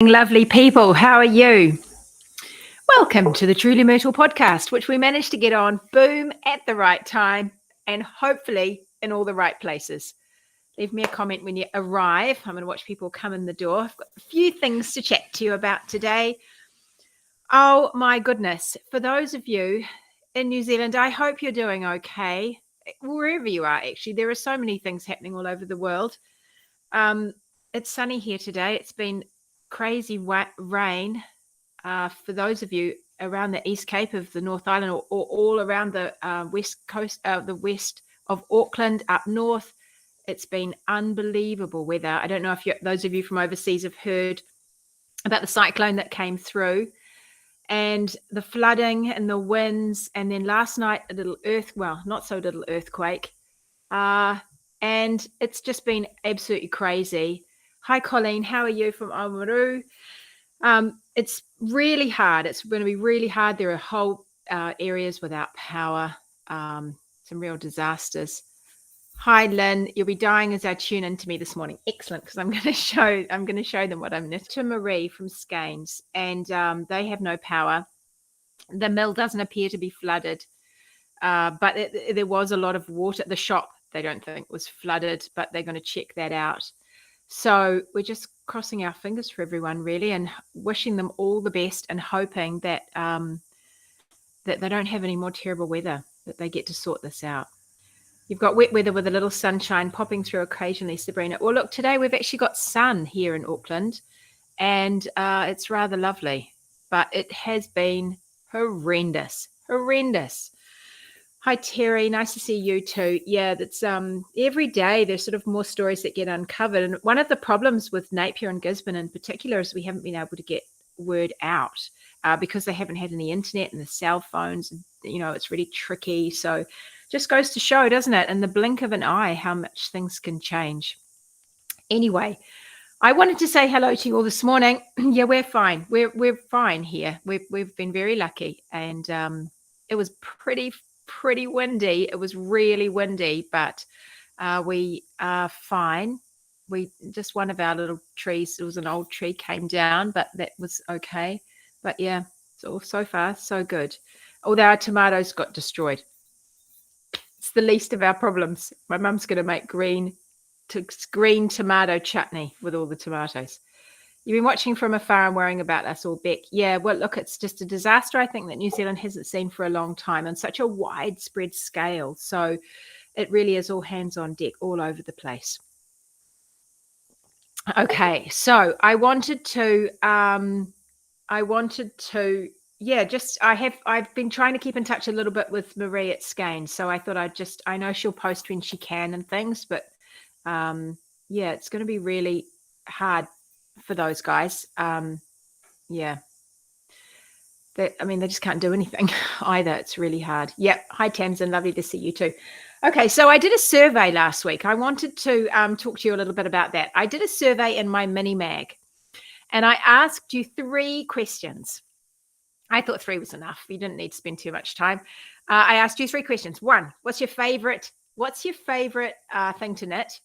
Lovely people, how are you? Welcome to the Truly Myrtle podcast, which we managed to get on, boom, at the right time and hopefully in all the right places. Leave me a comment when you arrive. I'm going to watch people come in the door. I've got a few things to chat to you about today. Oh my goodness. For those of you in New Zealand, I hope you're doing okay. Wherever you are, actually, there are so many things happening all over the world. It's sunny here today. It's been crazy rain for those of you around the East Cape of the North Island or all around the west coast, the west of Auckland up north. It's been unbelievable weather. I don't know if those of you from overseas have heard about the cyclone that came through and the flooding and the winds. And then last night, not so little earthquake. And it's just been absolutely crazy. Hi, Colleen. How are you from Oamaru? It's really hard. It's going to be really hard. There are whole areas without power, some real disasters. Hi, Lynn. You'll be dying as I tune into me this morning. Excellent, because I'm going to show them what I'm knitting. To Marie from Skeins, and they have no power. The mill doesn't appear to be flooded, but there was a lot of water. The shop, they don't think was flooded, but they're going to check that out. So we're just crossing our fingers for everyone, really, and wishing them all the best and hoping that that they don't have any more terrible weather, that they get to sort this out. You've got wet weather with a little sunshine popping through occasionally, Sabrina. Well, look, today we've actually got sun here in Auckland, and it's rather lovely, but it has been horrendous. Hi, Terry. Nice to see you too. Yeah, that's every day there's sort of more stories that get uncovered. And one of the problems with Napier and Gisborne in particular is we haven't been able to get word out because they haven't had any internet and the cell phones. You know, it's really tricky. So just goes to show, doesn't it, in the blink of an eye, how much things can change. Anyway, I wanted to say hello to you all this morning. Yeah, we're fine. We're fine here. We've been very lucky, and it was pretty windy. It was really windy, but we are fine. We just, one of our little trees, it was an old tree, came down, but that was okay. But yeah, so far so good. Although our tomatoes got destroyed. It's the least of our problems. My mum's going to make green tomato chutney with all the tomatoes. You've been watching from afar and worrying about us all, Beck. Yeah, well, look, it's just a disaster, I think, that New Zealand hasn't seen for a long time on such a widespread scale. So it really is all hands on deck all over the place. Okay, so I've been trying to keep in touch a little bit with Marie at Skeins. So I thought I know she'll post when she can and things, but it's going to be really hard for those guys. They just can't do anything either. It's really hard. Yep. Hi, Tamsin. Lovely to see you too. Okay, so I did a survey last week. I wanted to talk to you a little bit about that. I did a survey in my mini mag, and I asked you 3 questions. I thought 3 was enough. You didn't need to spend too much time. I asked you 3 questions. 1, what's your favorite thing to knit?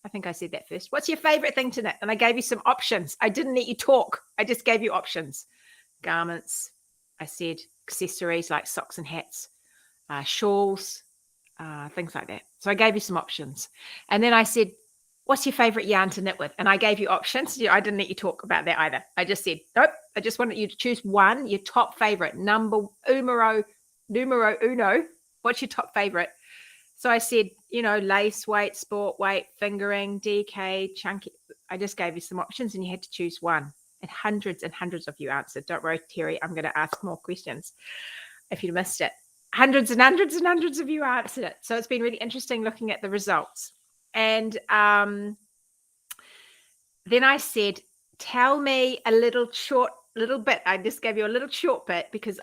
I think I said that first. What's your favorite thing to knit? And I gave you some options. I didn't let you talk. I just gave you options. Garments. I said accessories like socks and hats, shawls, things like that. So I gave you some options. And then I said, what's your favorite yarn to knit with? And I gave you options. I didn't let you talk about that either. I just said, nope. I just wanted you to choose one, your top favorite, numero uno. What's your top favorite? So I said, lace weight, sport weight, fingering, DK, chunky. I just gave you some options and you had to choose one. And hundreds of you answered. Don't worry, Terry, I'm going to ask more questions if you missed it. Hundreds and hundreds of you answered it. So it's been really interesting looking at the results. And then I said, tell me a little bit. I just gave you a little short bit because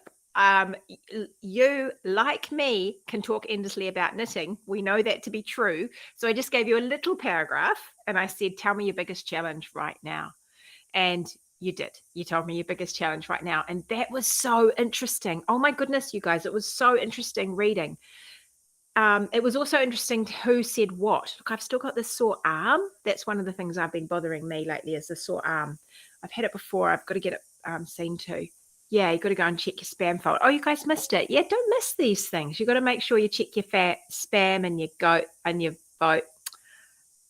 you, like me, can talk endlessly about knitting. We know that to be true. So I just gave you a little paragraph and I said, tell me your biggest challenge right now. And you did. You told me your biggest challenge right now. And that was so interesting. Oh my goodness, you guys, it was so interesting reading. It was also interesting who said what. Look, I've still got this sore arm. That's one of the things I've been bothering me lately is the sore arm. I've had it before. I've got to get it seen to. Yeah, you got to go and check your spam folder. Oh, you guys missed it. Yeah, don't miss these things. You got to make sure you check your spam and your goat and your vote.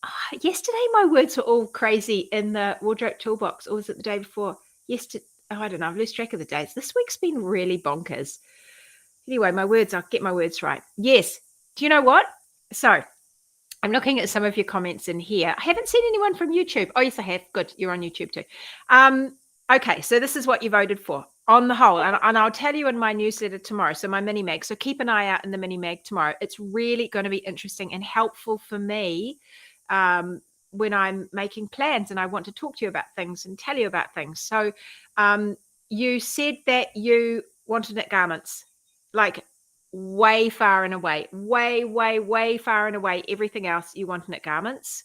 Oh, yesterday, my words were all crazy in the wardrobe toolbox. Or was it the day before? Yesterday, I don't know. I've lost track of the days. This week's been really bonkers. Anyway, I'll get my words right. Yes. Do you know what? So I'm looking at some of your comments in here. I haven't seen anyone from YouTube. Oh, yes, I have. Good. You're on YouTube too. Okay, so this is what you voted for on the whole. And I'll tell you in my newsletter tomorrow. So my mini mag. So keep an eye out in the mini mag tomorrow. It's really going to be interesting and helpful for me when I'm making plans and I want to talk to you about things and tell you about things. So you said that you wanted knit garments, like way far and away, way far and away. Everything else you wanted knit garments.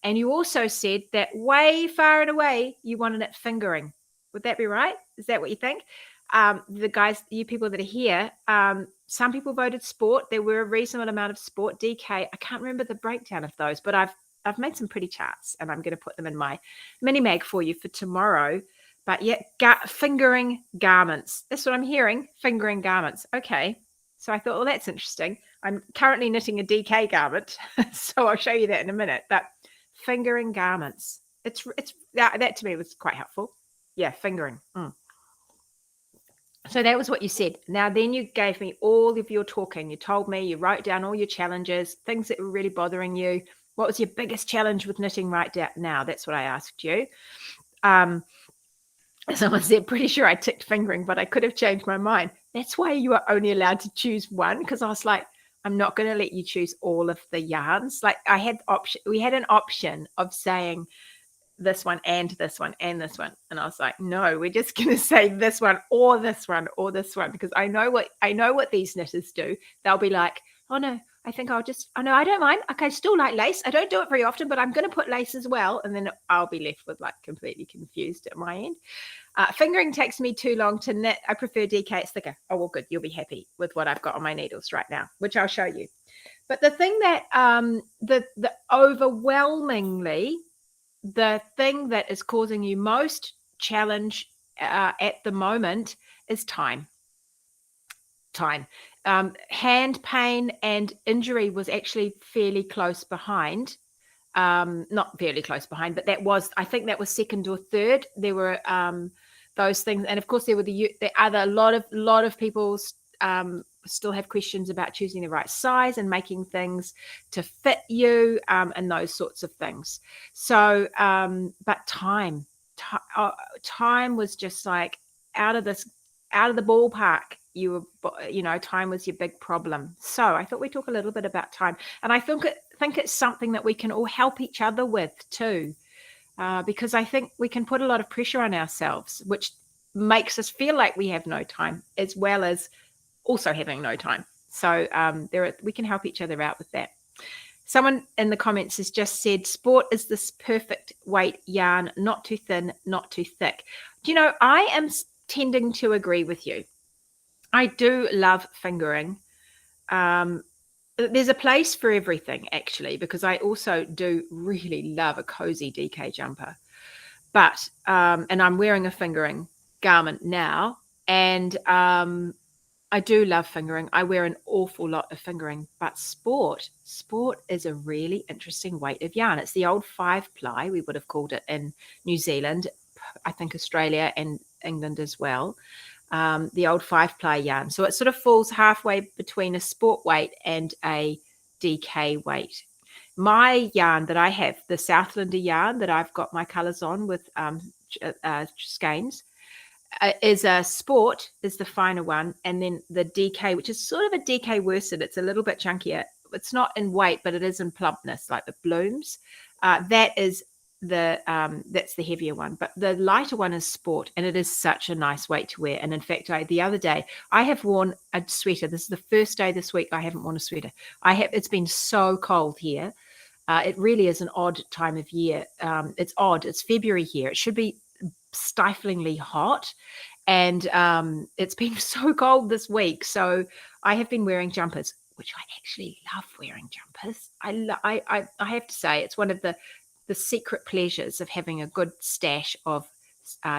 And you also said that way far and away you wanted it fingering. Would that be right? Is that what you think? The guys, you people that are here, some people voted sport. There were a reasonable amount of sport. DK, I can't remember the breakdown of those, but I've made some pretty charts and I'm going to put them in my mini mag for you for tomorrow. But yeah, fingering garments. That's what I'm hearing, fingering garments. Okay. So I thought, well, that's interesting. I'm currently knitting a DK garment, so I'll show you that in a minute. But fingering garments, it's that to me was quite helpful. Yeah, fingering. So that was what you said. Now then you gave me all of your talking. You told me, you wrote down all your challenges, things that were really bothering you. What was your biggest challenge with knitting right now? That's what I asked you. Someone said, pretty sure I ticked fingering, but I could have changed my mind. That's why you are only allowed to choose one, because I was like, I'm not going to let you choose all of the yarns. Like we had an option of saying this one and this one and this one. And I was like, no, we're just going to say this one or this one or this one, because I know what these knitters do. They'll be like, oh no, I think I don't mind. Okay, I still like lace. I don't do it very often, but I'm going to put lace as well. And then I'll be left with like completely confused at my end. Fingering takes me too long to knit. I prefer DK. It's thicker. Oh, well, good. You'll be happy with what I've got on my needles right now, which I'll show you. But the thing that the overwhelmingly, the thing that is causing you most challenge at the moment is time. Hand pain and injury was actually fairly close behind. Not fairly close behind, but I think that was second or third. There were those things, and of course there were the other. A lot of people still have questions about choosing the right size and making things to fit you, and those sorts of things. So, but time was just like out of the ballpark. Time was your big problem. So I thought we'd talk a little bit about time, and I think it's something that we can all help each other with too, because I think we can put a lot of pressure on ourselves, which makes us feel like we have no time, as well as also having no time. So we can help each other out with that. Someone in the comments has just said, sport is this perfect weight yarn, not too thin, not too thick. Do you know, I am tending to agree with you. I do love fingering. There's a place for everything, actually, because I also do really love a cozy DK jumper. But, and I'm wearing a fingering garment now, and I do love fingering. I wear an awful lot of fingering, but sport is a really interesting weight of yarn. It's the old 5-ply, we would have called it in New Zealand, I think Australia and England as well. The old 5-ply yarn. So it sort of falls halfway between a sport weight and a DK weight. My yarn that I have, the Southlander yarn that I've got my colours on with skeins, is a sport, is the finer one, and then the DK, which is sort of a DK worsted. It's a little bit chunkier. It's not in weight, but it is in plumpness, like the blooms. That's the heavier one, but the lighter one is sport, and it is such a nice weight to wear. And in fact, the other day I have worn a sweater. This is the first day this week I haven't worn a sweater. It's been so cold here. It really is an odd time of year. It's odd. It's February here. It should be stiflingly hot, and it's been so cold this week. So I have been wearing jumpers, which I actually love wearing jumpers. I have to say, it's one of the secret pleasures of having a good stash of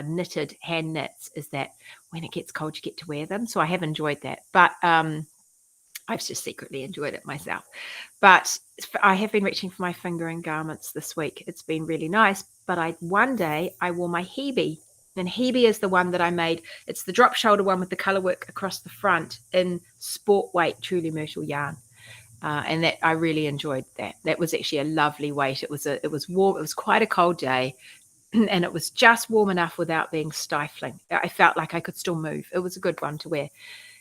knitted hand knits is that when it gets cold, you get to wear them. So I have enjoyed that. But I've just secretly enjoyed it myself. But I have been reaching for my fingering garments this week. It's been really nice. But one day I wore my Hebe. And Hebe is the one that I made. It's the drop shoulder one with the colour work across the front in sport weight Truly Myrtle yarn. And that I really enjoyed that. That was actually a lovely weight. It was warm. It was quite a cold day. And it was just warm enough without being stifling. I felt like I could still move. It was a good one to wear.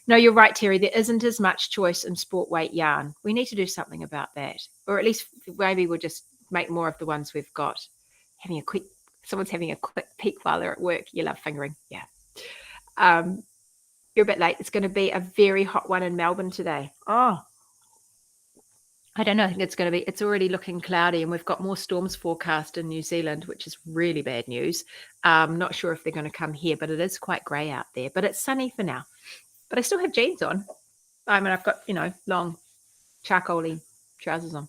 No, you're right, Terry. There isn't as much choice in sport weight yarn. We need to do something about that. Or at least maybe we'll just make more of the ones we've got. Someone's having a quick peek while they're at work. You love fingering. Yeah. You're a bit late. It's going to be a very hot one in Melbourne today. Oh, I don't know. I think it's already looking cloudy, and we've got more storms forecast in New Zealand, which is really bad news. Not sure if they're going to come here, but it is quite grey out there. But it's sunny for now. But I still have jeans on. I mean, I've got, long charcoaly trousers on.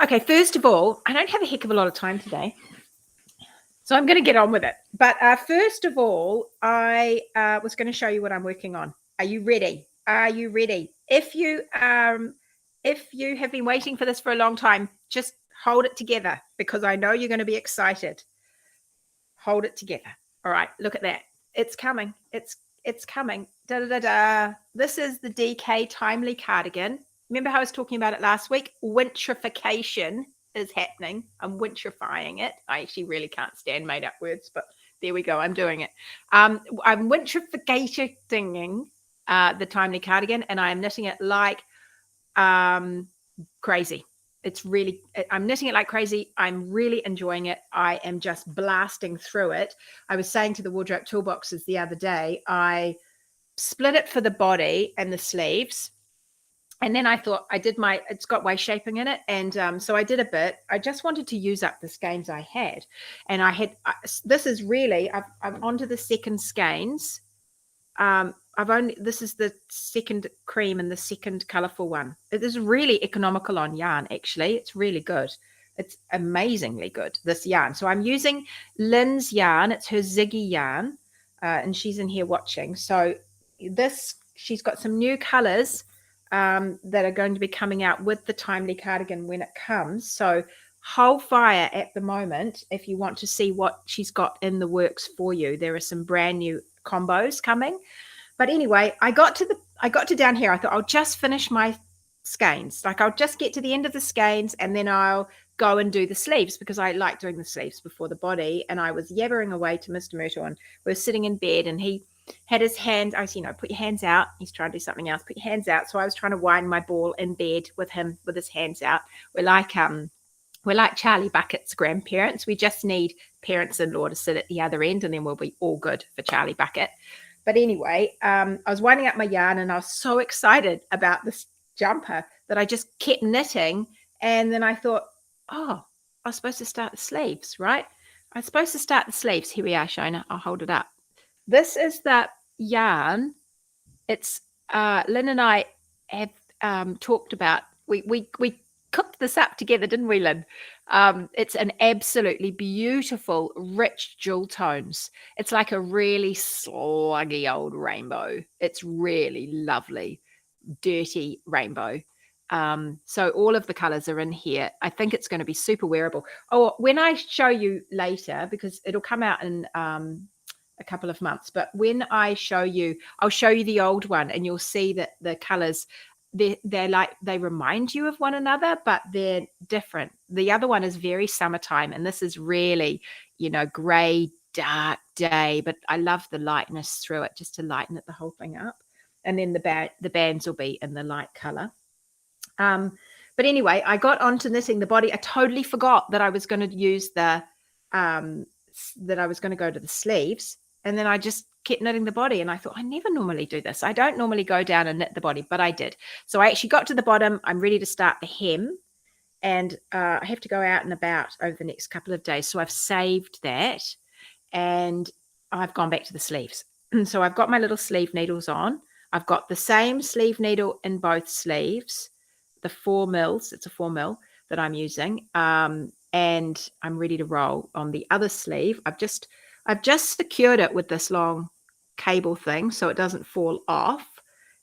Okay, first of all, I don't have a heck of a lot of time today. So I'm going to get on with it. But first of all, I was going to show you what I'm working on. Are you ready? Are you ready? If you have been waiting for this for a long time, just hold it together because I know you're going to be excited. Hold it together. All right, look at that. It's coming. It's coming. Da, da, da, da. This is the DK Timely cardigan. Remember how I was talking about it last week? Wintrification is happening. I'm wintrifying it. I actually really can't stand made up words, but there we go. I'm doing it. I'm wintrificating the Timely cardigan, and I'm knitting it like crazy. I'm knitting it like crazy. I'm really enjoying it. I am just blasting through it. I was saying to the wardrobe toolboxes the other day, I split it for the body and the sleeves. And then I thought it's got waist shaping in it. And so I did a bit. I just wanted to use up the skeins I had. And I'm onto the second skeins. This is the second cream and the second colourful one. It is really economical on yarn, actually. It's really good. It's amazingly good, this yarn. So I'm using Lynn's yarn. It's her Ziggy yarn, and she's in here watching. So she's got some new colours that are going to be coming out with the Timely cardigan when it comes. So hold fire at the moment if you want to see what she's got in the works for you. There are some brand new combos coming. But anyway, I got to down here. I thought I'll just finish my skeins. Like I'll just get to the end of the skeins and then I'll go and do the sleeves because I like doing the sleeves before the body. And I was yabbering away to Mr. Myrtle and we were sitting in bed and he had his hand. I was, put your hands out. He's trying to do something else. Put your hands out. So I was trying to wind my ball in bed with him with his hands out. We're like Charlie Bucket's grandparents. We just need parents-in-law to sit at the other end and then we'll be all good for Charlie Bucket. But anyway, I was winding up my yarn and I was so excited about this jumper that I just kept knitting. And then I thought, I was supposed to start the sleeves, right? I was supposed to start the sleeves. Here we are, Shona. I'll hold it up. This is the yarn. It's Lynn and I have talked about. We cooked this up together, didn't we, Lynn? It's an absolutely beautiful, rich jewel tones. It's like a really sluggy old rainbow. It's really lovely, dirty rainbow. So all of the colors are in here. I think it's going to be super wearable. Oh, when I show you later, because it'll come out in a couple of months, but when I show you, I'll show you the old one and you'll see that the colors, they're like, they remind you of one another, but they're different. The other one is very summertime and this is really, gray, dark day, but I love the lightness through it just to lighten it, the whole thing up. And then the bands will be in the light color. But anyway, I got onto knitting the body. I totally forgot that I was going to use that I was going to go to the sleeves. And then I just kept knitting the body. And I thought, I never normally do this. I don't normally go down and knit the body, but I did. So I actually got to the bottom. I'm ready to start the hem. And I have to go out and about over the next couple of days. So I've saved that. And I've gone back to the sleeves. So I've got my little sleeve needles on. I've got the same sleeve needle in both sleeves. The 4 mils. It's a 4 mil that I'm using. and I'm ready to roll on the other sleeve. I've just secured it with this long cable thing so it doesn't fall off,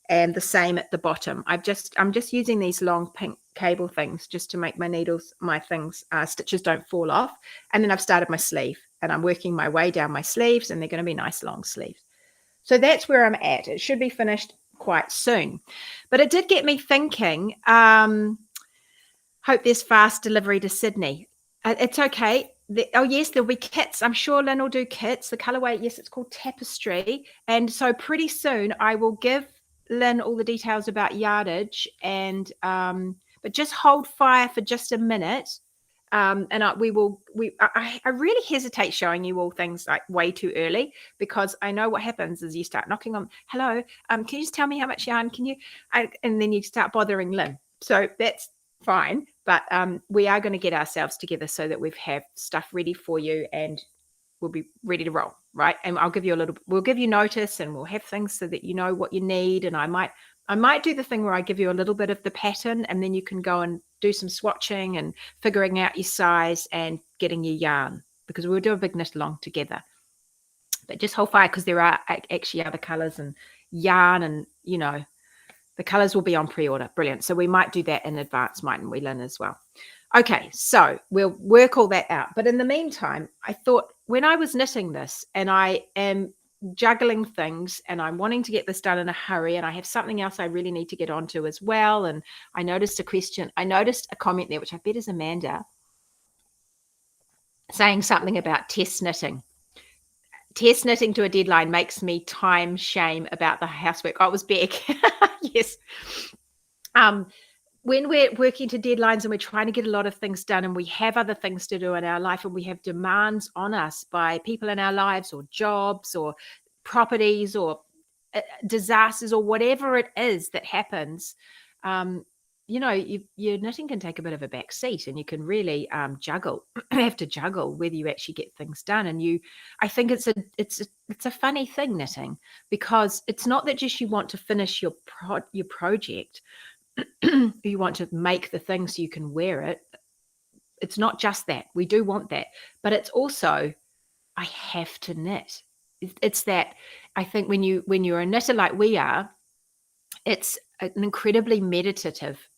and the same at the bottom. I'm just using these long pink cable things just to make my stitches don't fall off. And then I've started my sleeve, and I'm working my way down my sleeves, and they're going to be nice long sleeves. So that's where I'm at. It should be finished quite soon, but it did get me thinking. Hope there's fast delivery to Sydney. It's okay. Yes, there'll be kits. I'm sure Lynn will do kits. The colorway, yes, it's called Tapestry. And so pretty soon I will give Lynn all the details about yardage, and but just hold fire for just a minute. And I really hesitate showing you all things like way too early, because I know what happens is you start knocking on, hello, can you just tell me how much yarn can you, and then you start bothering Lynn. So that's fine, but we are going to get ourselves together so that we have stuff ready for you, and we'll be ready to roll, right? And we'll give you notice, and we'll have things so that you know what you need. And I might do the thing where I give you a little bit of the pattern, and then you can go and do some swatching and figuring out your size and getting your yarn, because we'll do a big knit along together. But just hold fire, because there are actually other colors and yarn, and the colors will be on pre-order. Brilliant. So we might do that in advance, mightn't we, Lynn, as well? Okay, so we'll work all that out. But in the meantime, I thought, when I was knitting this, and I am juggling things, and I'm wanting to get this done in a hurry, and I have something else I really need to get onto as well. And I noticed a comment there, which I bet is Amanda, saying something about test knitting. Test knitting to a deadline makes me time shame about the housework. Oh, it was Beck. Yes. When we're working to deadlines and we're trying to get a lot of things done, and we have other things to do in our life, and we have demands on us by people in our lives, or jobs, or properties, or disasters, or whatever it is that happens, your knitting can take a bit of a back seat, and you can really have to juggle whether you actually get things done. And I think it's a funny thing, knitting, because it's not that just you want to finish your project, you want to make the thing so you can wear it. It's not just that. We do want that, but it's also, I have to knit. It's that, I think when you're a knitter like we are, it's an incredibly meditative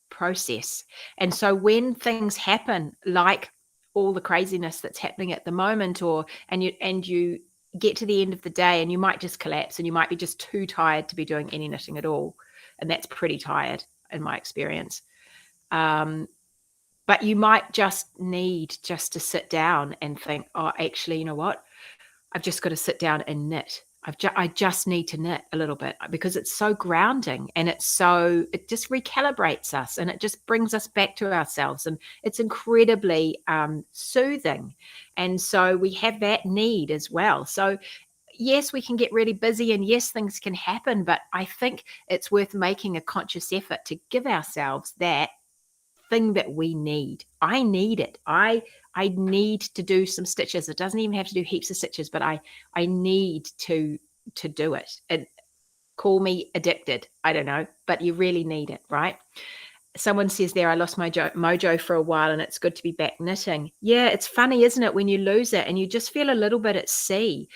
process. And so when things happen, like all the craziness that's happening at the moment, and you get to the end of the day, and you might just collapse, and you might be just too tired to be doing any knitting at all. And that's pretty tired in my experience. But you might just need just to sit down and think, oh, actually, you know what? I've just got to sit down and knit. I just need to knit a little bit, because it's so grounding, and it just recalibrates us, and it just brings us back to ourselves, and it's incredibly soothing. And so we have that need as well. So yes, we can get really busy, and yes, things can happen, but I think it's worth making a conscious effort to give ourselves that thing that we need. I need it. I need to do some stitches. It doesn't even have to do heaps of stitches, but I need to do it. And call me addicted, I don't know, but you really need it, right? Someone says there, I lost my mojo for a while, and it's good to be back knitting. Yeah, it's funny, isn't it, when you lose it and you just feel a little bit at sea.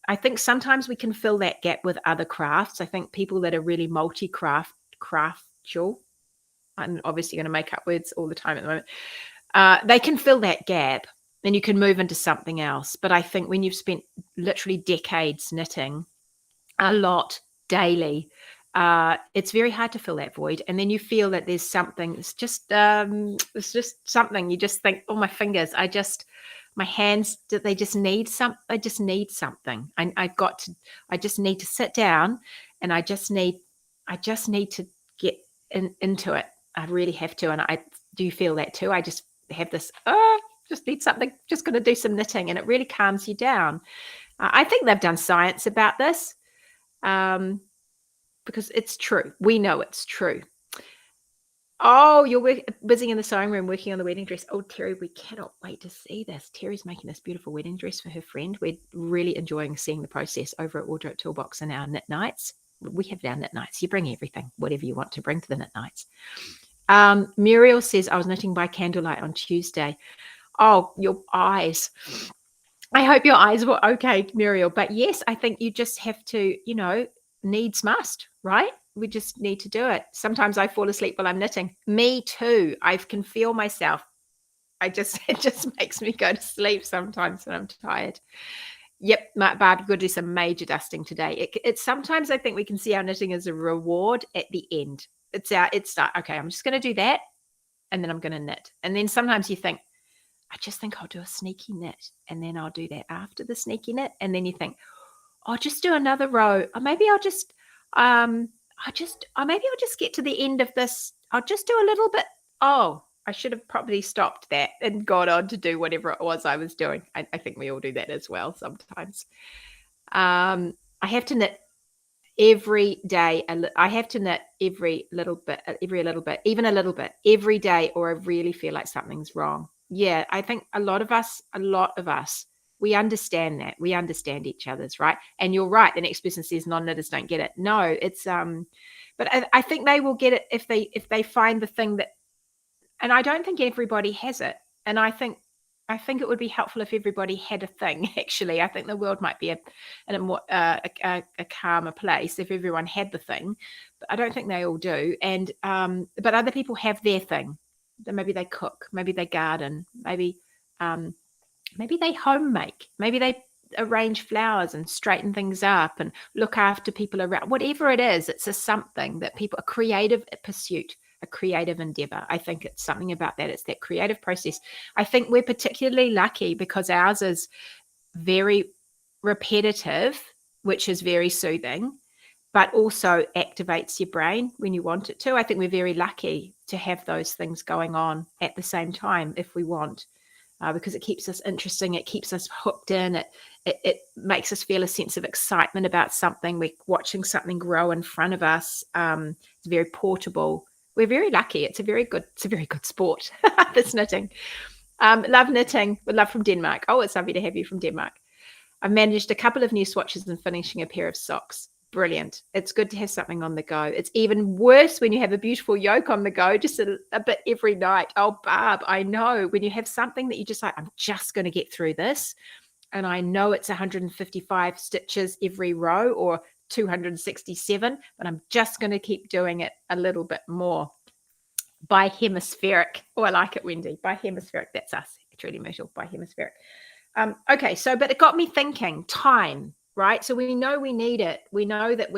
I think sometimes we can fill that gap with other crafts. I think people that are really craftual, I'm obviously going to make up words all the time at the moment, they can fill that gap, and you can move into something else. But I think when you've spent literally decades knitting a lot daily, it's very hard to fill that void. And then you feel that there's something, it's just something, you just think, oh, my fingers, my hands, they just need something. I just need something. I just need to sit down, and I just need to get into it. I really have to. And I do feel that too. I just have this, just need something, just going to do some knitting, and it really calms you down. I think they've done science about this, because it's true. We know it's true. Oh, you're busy in the sewing room working on the wedding dress. Oh, Terry, we cannot wait to see this. Terry's making this beautiful wedding dress for her friend. We're really enjoying seeing the process over at Wardrobe Toolbox in our knit nights. We have our knit nights. You bring everything, whatever you want to bring to the knit nights. Muriel says, I was knitting by candlelight on Tuesday. Oh, your eyes. I hope your eyes were okay, Muriel. But yes, I think you just have to, needs must, right? We just need to do it. Sometimes I fall asleep while I'm knitting. Me too. I can feel myself. It just makes me go to sleep sometimes when I'm tired. Yep, Barb, got to do some major dusting today. It's sometimes I think we can see our knitting as a reward at the end. Okay, I'm just going to do that, and then I'm going to knit. And then sometimes you think, I just think I'll do a sneaky knit, and then I'll do that after the sneaky knit, and then you think, I'll just do another row, or maybe I'll just, maybe I'll just get to the end of this. I'll just do a little bit. Oh, I should have probably stopped that and gone on to do whatever it was I was doing. I think we all do that as well sometimes. I have to knit every day. I have to knit every little bit, even a little bit every day, or I really feel like something's wrong. Yeah, I think a lot of us, we understand that. We understand each other's, right? And you're right. The next person says non-knitters don't get it. No, it's but I think they will get it if they find the thing that, and I don't think everybody has it. And I think it would be helpful if everybody had a thing. Actually, I think the world might be in a more a calmer place if everyone had the thing. But I don't think they all do. And but other people have their thing. Maybe they cook. Maybe they garden. Maybe they home make. Maybe they arrange flowers and straighten things up and look after people around. Whatever it is, it's a something that people, a creative pursuit, a creative endeavor. I think it's something about that. It's that creative process. I think we're particularly lucky because ours is very repetitive, which is very soothing, but also activates your brain when you want it to. I think we're very lucky to have those things going on at the same time if we want. Because it keeps us interesting, it keeps us hooked in, it makes us feel a sense of excitement about something. We're watching something grow in front of us. It's very portable. We're very lucky. It's a very good sport. This knitting. Love knitting. With love from Denmark. Oh, it's lovely to have you from Denmark. I've managed a couple of new swatches and finishing a pair of socks. Brilliant. It's good to have something on the go. It's even worse when you have a beautiful yoke on the go, just a bit every night. Oh, Barb, I know. When you have something that you just like, I'm just going to get through this. And I know it's 155 stitches every row or 267, but I'm just going to keep doing it a little bit more. By Hemispheric. Oh, I like it, Wendy. By Hemispheric. That's us. It's really Myrtle. By Hemispheric. Okay, but it got me thinking, time. Right. So we know we need it. We know that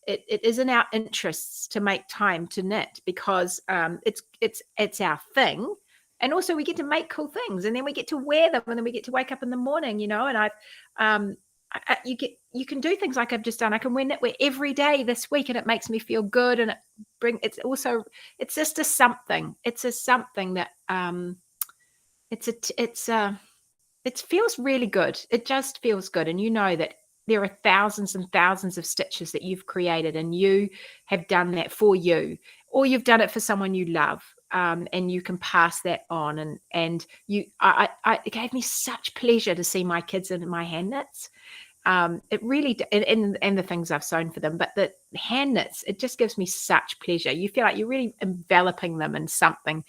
it is in our interests to make time to knit because it's our thing. And also we get to make cool things and then we get to wear them and then we get to wake up in the morning, and you can do things like I've just done. I can wear knitwear every day this week and it makes me feel good. And it's just a something. It's a something that it feels really good. It just feels good. And you know that there are thousands and thousands of stitches that you've created and you have done that for you, or you've done it for someone you love, and you can pass that on. And it gave me such pleasure to see my kids in my hand knits. It really, and the things I've sewn for them, but the hand knits, it just gives me such pleasure. You feel like you're really enveloping them in something.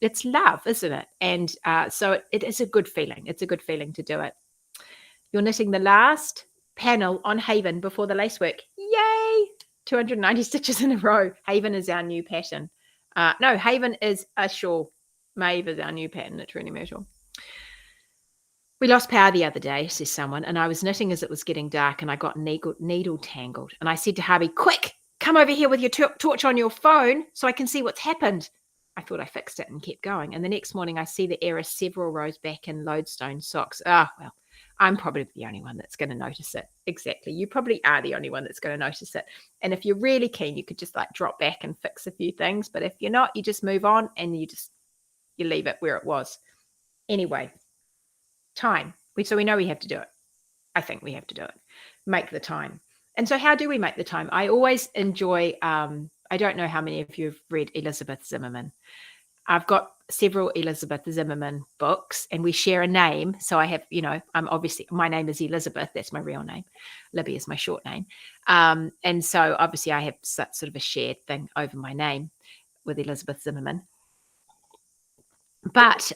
It's love, isn't it? And so it is a good feeling. It's a good feeling to do it. You're knitting the last panel on Haven before the lacework. Yay! 290 stitches in a row. Haven is our new pattern. No, Haven is a shawl. Maeve is our new pattern at Truly Myrtle. We lost power the other day, says someone, and I was knitting as it was getting dark and I got needle tangled. And I said to Harvey, quick, come over here with your torch on your phone so I can see what's happened. I thought I fixed it and kept going. And the next morning I see the error several rows back in Lodestone socks. Well, I'm probably the only one that's going to notice it. Exactly. You probably are the only one that's going to notice it. And if you're really keen, you could just like drop back and fix a few things. But if you're not, you just move on and you leave it where it was. Anyway, time. So we know we have to do it. I think we have to do it. Make the time. And so how do we make the time? I always enjoy, I don't know how many of you have read Elizabeth Zimmerman. I've got several Elizabeth Zimmerman books and we share a name. So I have, I'm obviously, my name is Elizabeth. That's my real name. Libby is my short name. And so obviously I have sort of a shared thing over my name with Elizabeth Zimmerman. But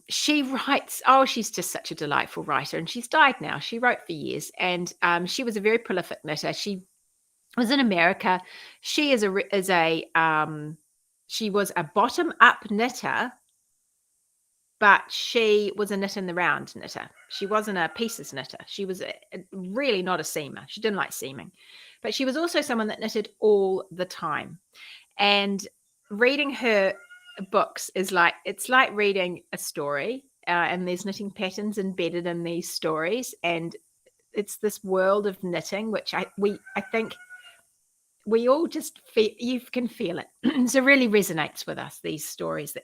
she writes, she's just such a delightful writer, and she's died now. She wrote for years, and she was a very prolific knitter. She was in America. She she was a bottom up knitter, but she was a knit in the round knitter. She wasn't a pieces knitter. She was really not a seamer. She didn't like seaming, but she was also someone that knitted all the time. And reading her books it's like reading a story, and there's knitting patterns embedded in these stories, and it's this world of knitting which I think we all just feel, you can feel it. So it really resonates with us, these stories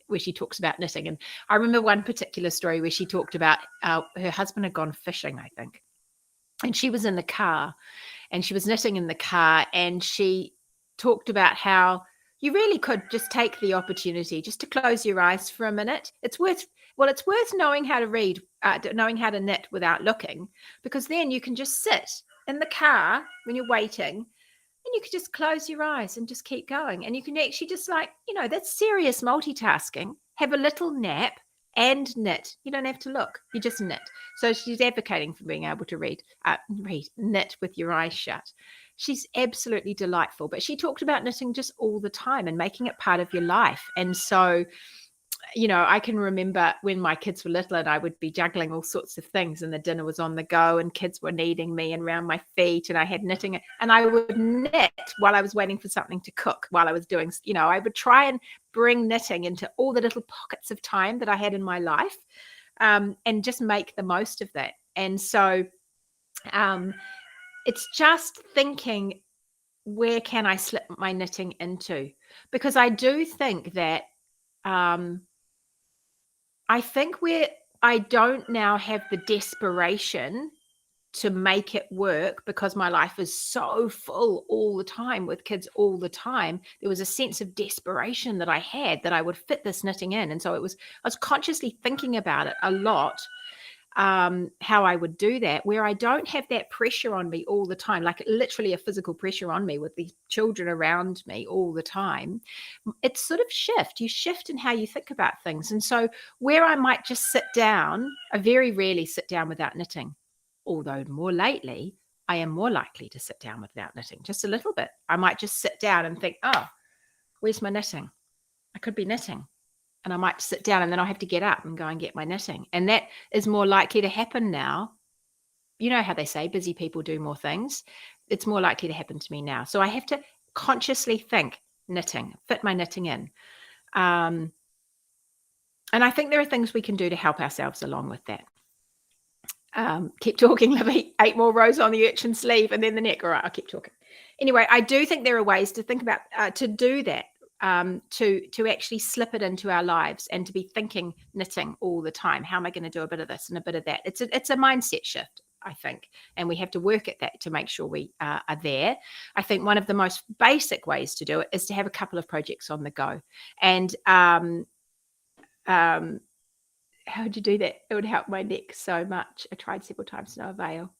where she talks about knitting. And I remember one particular story where she talked about her husband had gone fishing, I think, and she was in the car and she was knitting in the car, and she talked about how you really could just take the opportunity just to close your eyes for a minute. It's worth knowing how to read, knowing how to knit without looking, because then you can just sit in the car when you're waiting, and you could just close your eyes and just keep going. And you can actually just that's serious multitasking. Have a little nap and knit. You don't have to look. You just knit. So she's advocating for being able to knit with your eyes shut. She's absolutely delightful. But she talked about knitting just all the time and making it part of your life. And so, I can remember when my kids were little and I would be juggling all sorts of things, and the dinner was on the go and kids were needing me and around my feet, and I had knitting, and I would knit while I was waiting for something to cook, while I was doing, I would try and bring knitting into all the little pockets of time that I had in my life, and just make the most of that. And so it's just thinking, where can I slip my knitting into? Because I do think that I think I don't now have the desperation to make it work, because my life is so full all the time with kids all the time. There was a sense of desperation that I had that I would fit this knitting in. And so I was consciously thinking about it a lot, how I would do that, where I don't have that pressure on me all the time, like literally a physical pressure on me with the children around me all the time. It's sort of you shift in how you think about things. And so where I might just sit down, I very rarely sit down without knitting, although more lately I am more likely to sit down without knitting, just a little bit. I might just sit down and think, where's my knitting? I could be knitting. And I might sit down, and then I'll have to get up and go and get my knitting. And that is more likely to happen now. You know how they say busy people do more things. It's more likely to happen to me now. So I have to consciously think knitting, fit my knitting in. And I think there are things we can do to help ourselves along with that. Keep talking, Libby. 8 more rows on the urchin sleeve and then the neck. All right, I'll keep talking. Anyway, I do think there are ways to think about, to do that. To actually slip it into our lives and to be thinking knitting all the time. How am I going to do a bit of this and a bit of that? It's a mindset shift, I think, and we have to work at that to make sure we are there. I think one of the most basic ways to do it is to have a couple of projects on the go. And how would you do that? It would help my neck so much. I tried several times to no avail.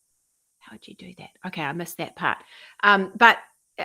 How would you do that? Okay, I missed that part. But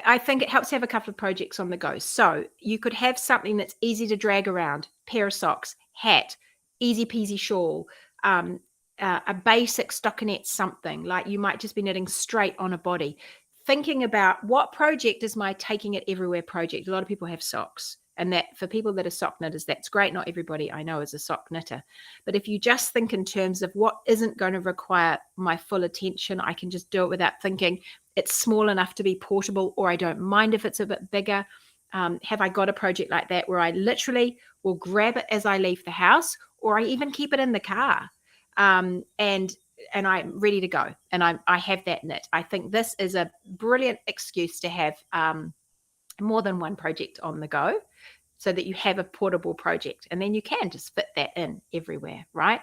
I think it helps to have a couple of projects on the go. So you could have something that's easy to drag around, pair of socks, hat, easy peasy shawl, a basic stockinette, something like you might just be knitting straight on a body. Thinking about what project is my taking it everywhere project. A lot of people have socks. And that for people that are sock knitters, that's great. Not everybody I know is a sock knitter. But if you just think in terms of what isn't going to require my full attention, I can just do it without thinking. It's small enough to be portable, or I don't mind if it's a bit bigger. Have I got a project like that where I literally will grab it as I leave the house, or I even keep it in the car, and I'm ready to go, and I have that knit. I think this is a brilliant excuse to have more than one project on the go, so that you have a portable project, and then you can just fit that in everywhere, right?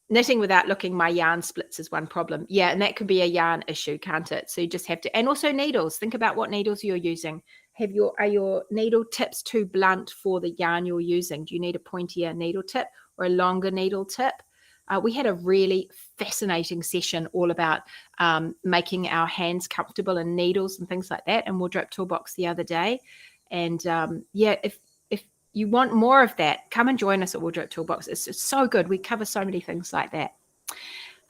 Knitting without looking, my yarn splits is one problem. Yeah, and that could be a yarn issue, can't it? So you just have to, and also needles. Think about what needles you're using. Are your needle tips too blunt for the yarn you're using? Do you need a pointier needle tip or a longer needle tip? We had a really fascinating session all about making our hands comfortable in needles and things like that in Wardrobe Toolbox the other day. And if you want more of that, come and join us at Wardrobe Toolbox. It's just so good. We cover so many things like that.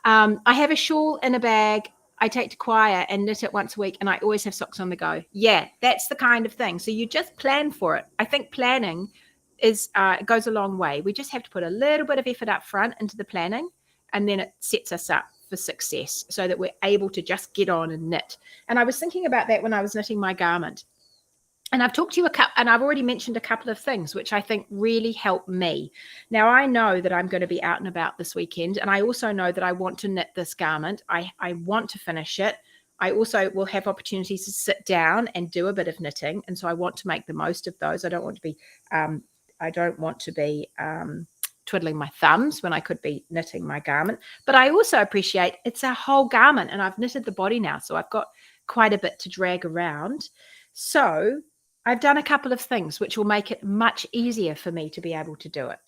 I have a shawl in a bag I take to choir and knit it once a week, and I always have socks on the go. Yeah, that's the kind of thing. So you just plan for it. I think planning goes a long way. We just have to put a little bit of effort up front into the planning, and then it sets us up for success so that we're able to just get on and knit. And I was thinking about that when I was knitting my garment. And I've talked to you and I've already mentioned a couple of things which I think really help me. Now, I know that I'm going to be out and about this weekend, and I also know that I want to knit this garment. I want to finish it. I also will have opportunities to sit down and do a bit of knitting, and so I want to make the most of those. I don't want to be twiddling my thumbs when I could be knitting my garment. But I also appreciate it's a whole garment, and I've knitted the body now, so I've got quite a bit to drag around. So I've done a couple of things which will make it much easier for me to be able to do it.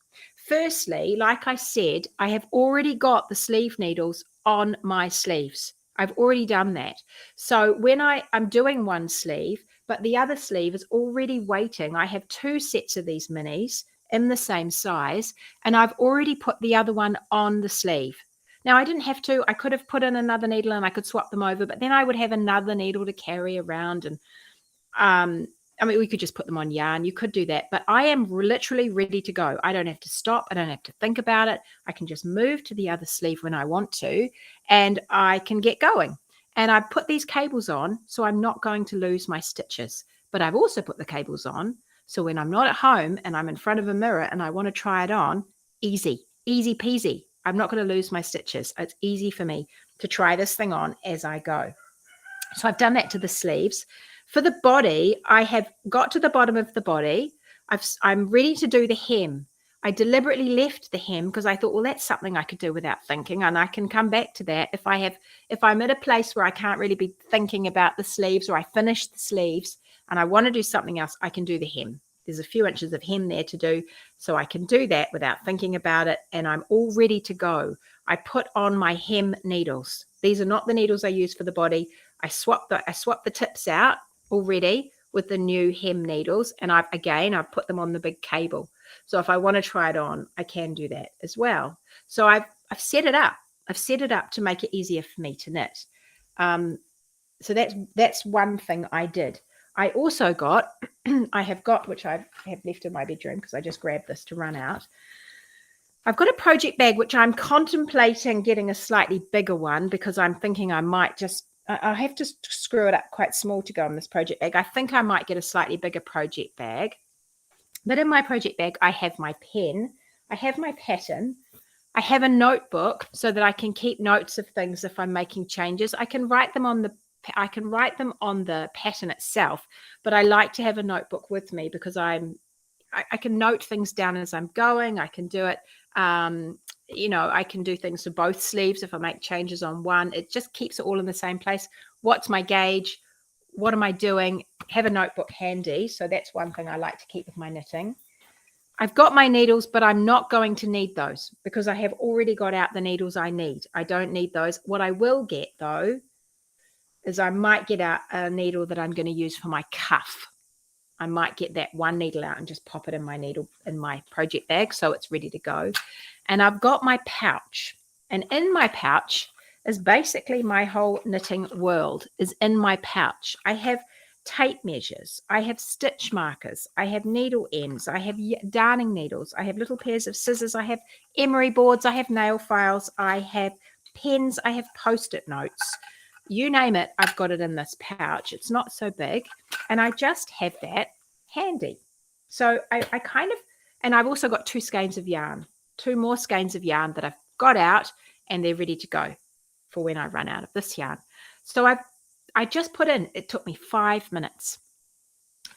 Firstly, like I said, I have already got the sleeve needles on my sleeves. I've already done that. So when I'm doing one sleeve, but the other sleeve is already waiting, I have 2 sets of these minis in the same size, and I've already put the other one on the sleeve. Now, I didn't have to. I could have put in another needle and I could swap them over, but then I would have another needle to carry around, and we could just put them on yarn. You could do that, but I am literally ready to go. I don't have to stop. I don't have to think about it. I can just move to the other sleeve when I want to, and I can get going. And I put these cables on, so I'm not going to lose my stitches. But I've also put the cables on, so when I'm not at home and I'm in front of a mirror and I want to try it on, easy peasy. I'm not going to lose my stitches. It's easy for me to try this thing on as I go. So I've done that to the sleeves. For the body, I have got to the bottom of the body. I'm ready to do the hem. I deliberately left the hem because I thought, well, that's something I could do without thinking, and I can come back to that if I'm at a place where I can't really be thinking about the sleeves, or I finish the sleeves and I want to do something else, I can do the hem. There's a few inches of hem there to do, so I can do that without thinking about it, and I'm all ready to go. I put on my hem needles. These are not the needles I use for the body. I swap the tips out already with the new hem needles, and I've put them on the big cable. So if I want to try it on, I can do that as well. So I've set it up. I've set it up to make it easier for me to knit. So that's one thing I did. I also got, which I have left in my bedroom because I just grabbed this to run out. I've got a project bag, which I'm contemplating getting a slightly bigger one because I'm thinking I have to screw it up quite small to go in this project bag. I think I might get a slightly bigger project bag. But in my project bag, I have my pen, I have my pattern, I have a notebook so that I can keep notes of things if I'm making changes. I can write them on the pattern itself, but I like to have a notebook with me because I can note things down as I'm going. I can do it. I can do things for both sleeves if I make changes on one. It just keeps it all in the same place. What's my gauge? What am I doing? Have a notebook handy. So that's one thing I like to keep with my knitting. I've got my needles, but I'm not going to need those because I have already got out the needles I need. I don't need those. What I will get, though, is I might get out a needle that I'm going to use for my cuff. I might get that one needle out and just pop it in my project bag so it's ready to go. And I've got my pouch. And in my pouch is basically my whole knitting world is in my pouch. I have tape measures. I have stitch markers. I have needle ends. I have darning needles. I have little pairs of scissors. I have emery boards. I have nail files. I have pens. I have Post-it notes. You name it, I've got it in this pouch. It's not so big, and I just have that handy. So and I've also got 2 skeins of yarn, 2 more skeins of yarn that I've got out, and they're ready to go for when I run out of this yarn. So I just put in, it took me 5 minutes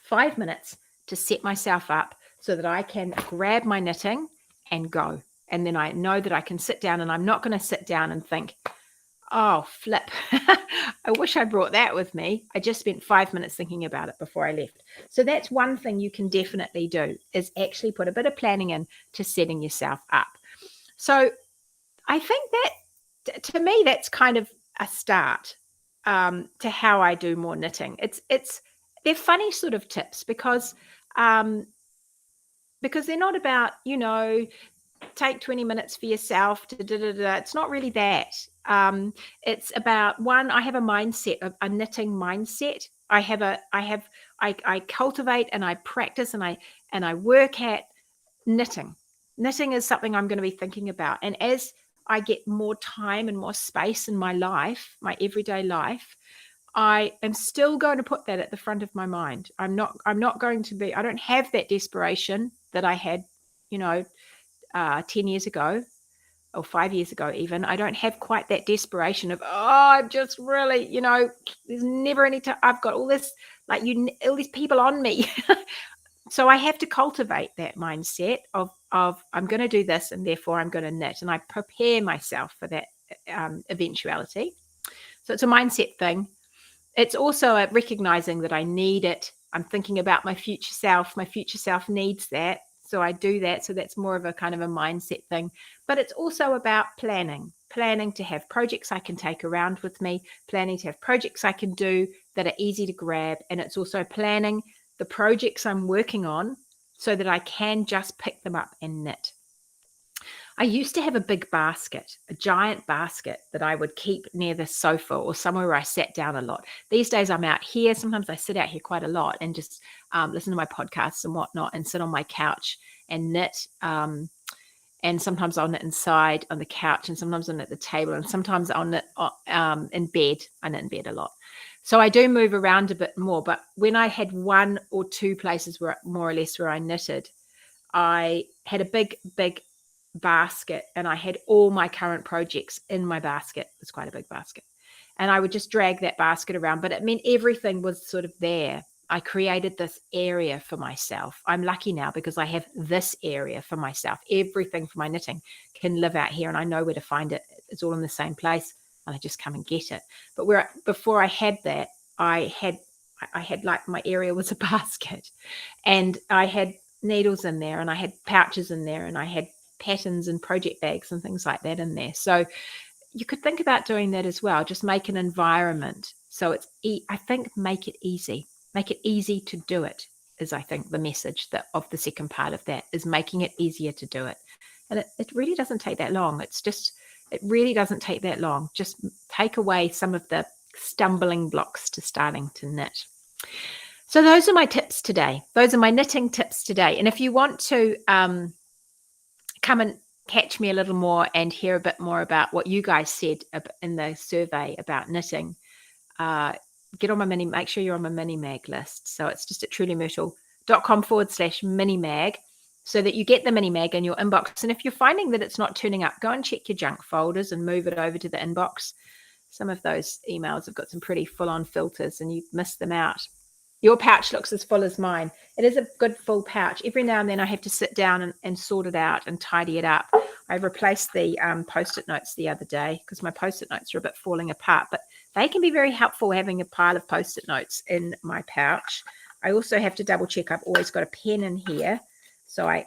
to set myself up so that I can grab my knitting and go. And then I know that I can sit down, and I'm not going to sit down and think, oh, flip. I wish I brought that with me. I just spent 5 minutes thinking about it before I left. So that's one thing you can definitely do is actually put a bit of planning in to setting yourself up. So I think that, to me, that's kind of a start to how I do more knitting. They're funny sort of tips because because they're not about, take 20 minutes for yourself. It's not really that. It's about, one, I have a mindset, a knitting mindset. I cultivate and I practice and I work at knitting. Knitting is something I'm going to be thinking about. And as I get more time and more space in my life, my everyday life, I am still going to put that at the front of my mind. I'm not going to be, I don't have that desperation that I had, 10 years ago or 5 years ago even. I don't have quite that desperation of, I'm just really, there's never any time. I've got all this, all these people on me. So I have to cultivate that mindset of I'm going to do this and therefore I'm going to knit, and I prepare myself for that eventuality. So it's a mindset thing. It's also a recognizing that I need it. I'm thinking about my future self. My future self needs that. So I do that. So that's more of a kind of a mindset thing. But it's also about planning to have projects I can take around with me, planning to have projects I can do that are easy to grab. And it's also planning the projects I'm working on so that I can just pick them up and knit. I used to have a big basket, a giant basket that I would keep near the sofa or somewhere where I sat down a lot. These days I'm out here. Sometimes I sit out here quite a lot and just listen to my podcasts and whatnot and sit on my couch and knit. And sometimes I'll knit inside on the couch, and sometimes I'll knit at the table, and sometimes I'll knit in bed. I knit in bed a lot. So I do move around a bit more. But when I had one or two places where more or less where I knitted, I had a big basket, and I had all my current projects in my basket. It's quite a big basket. And I would just drag that basket around, but it meant everything was sort of there. I created this area for myself. I'm lucky now because I have this area for myself. Everything for my knitting can live out here, and I know where to find it. It's all in the same place, and I just come and get it. But before I had that, I had like my area was a basket, and I had needles in there, and I had pouches in there, and I had patterns and project bags and things like that in there. So you could think about doing that as well. Just make an environment. So I think make it easy to do it is, I think, the message of the second part of that is making it easier to do it. And it really doesn't take that long. It really doesn't take that long. Just take away some of the stumbling blocks to starting to knit. So those are my tips today. Those are my knitting tips today. And if you want to come and catch me a little more and hear a bit more about what you guys said in the survey about knitting, make sure you're on my mini mag list. So it's just at trulymyrtle.com/mini mag, so that you get the mini mag in your inbox. And if you're finding that it's not turning up, go and check your junk folders and move it over to the inbox. Some of those emails have got some pretty full-on filters and you've missed them out. Your pouch looks as full as mine. It is a good full pouch. Every now and then I have to sit down and sort it out and tidy it up. I replaced the Post-it notes the other day because my Post-it notes are a bit falling apart, but they can be very helpful having a pile of Post-it notes in my pouch. I also have to double check I've always got a pen in here. So I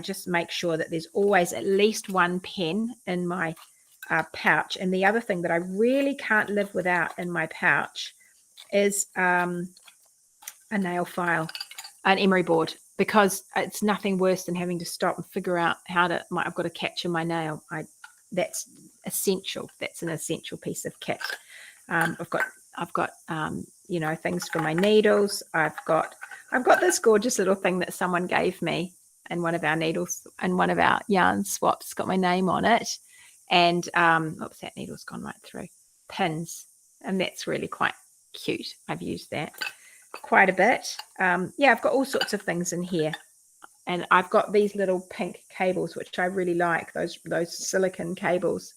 just make sure that there's always at least one pen in my pouch. And the other thing that I really can't live without in my pouch is a nail file, an emery board, because it's nothing worse than having to stop and figure out I've got a catch in my nail. That's essential. That's an essential piece of kit. I've got things for my needles. I've got this gorgeous little thing that someone gave me, and one of our needles and one of our yarn swaps got my name on it. And oops, that needle's gone right through. Pins, and that's really quite cute. I've used that quite a bit. I've got all sorts of things in here, and I've got these little pink cables which I really like, those silicone cables.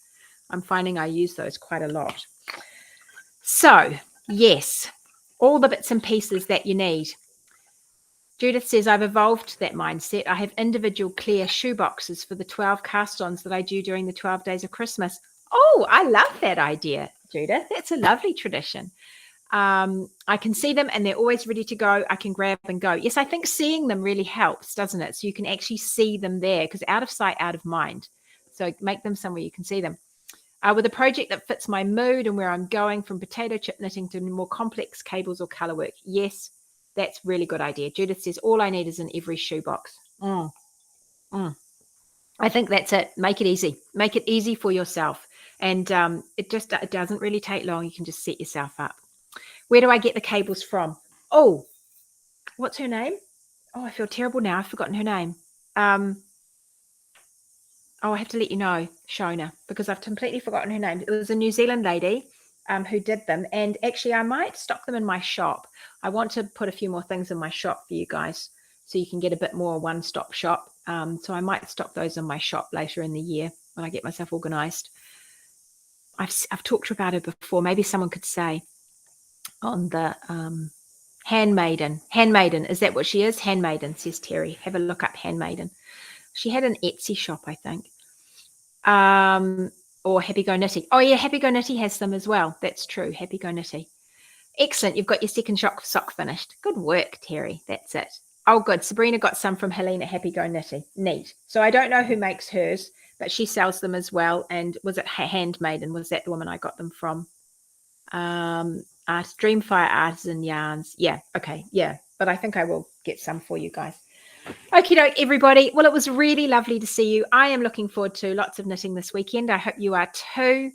I'm finding I use those quite a lot. So yes, all the bits and pieces that you need. Judith says, I've evolved that mindset. I have individual clear shoe boxes for the 12 cast-ons that I do during the 12 days of Christmas. Oh, I love that idea, Judith. That's a lovely tradition. I can see them and they're always ready to go. I can grab and go. Yes, I think seeing them really helps, doesn't it? So you can actually see them there, because out of sight, out of mind. So make them somewhere you can see them. With a project that fits my mood and where I'm going, from potato chip knitting to more complex cables or color work. Yes, that's a really good idea. Judith says, all I need is in every shoebox. Mm, mm. I think that's it. Make it easy. Make it easy for yourself. And it doesn't really take long. You can just set yourself up. Where do I get the cables from? Oh, what's her name? Oh, I feel terrible now. I've forgotten her name. I have to let you know, Shona, because I've completely forgotten her name. It was a New Zealand lady who did them. And actually, I might stock them in my shop. I want to put a few more things in my shop for you guys so you can get a bit more one-stop shop. So I might stock those in my shop later in the year when I get myself organized. I've talked about her before. Maybe someone could say on the Handmaiden. Handmaiden, is that what she is? Handmaiden, says Terry. Have a look up Handmaiden. She had an Etsy shop, I think. Or Happy Go Nitty. Oh, yeah, Happy Go Nitty has them as well. That's true. Happy Go Nitty. Excellent. You've got your second sock finished. Good work, Terry. That's it. Oh, good. Sabrina got some from Helena Happy Go Nitty. Neat. So I don't know who makes hers, but she sells them as well. And was it Handmaiden? Was that the woman I got them from? Dreamfire Artisan Yarns. Yeah. Okay. Yeah. But I think I will get some for you guys. Okie doke, everybody. Well, it was really lovely to see you. I am looking forward to lots of knitting this weekend. I hope you are too.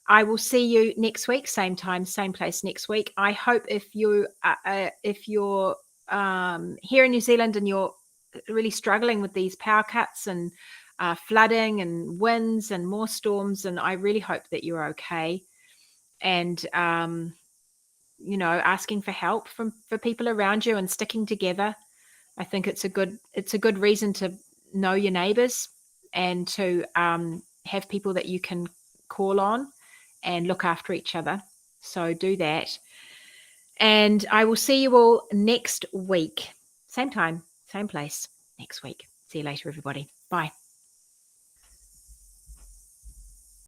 I will see you next week, same time, same place next week. I hope if you're here in New Zealand and you're really struggling with these power cuts and flooding and winds and more storms, and I really hope that you're okay. And asking for help for people around you and sticking together. I think it's a good reason to know your neighbors and to have people that you can call on and look after each other. So do that. And I will see you all next week. Same time, same place next week. See you later, everybody. Bye.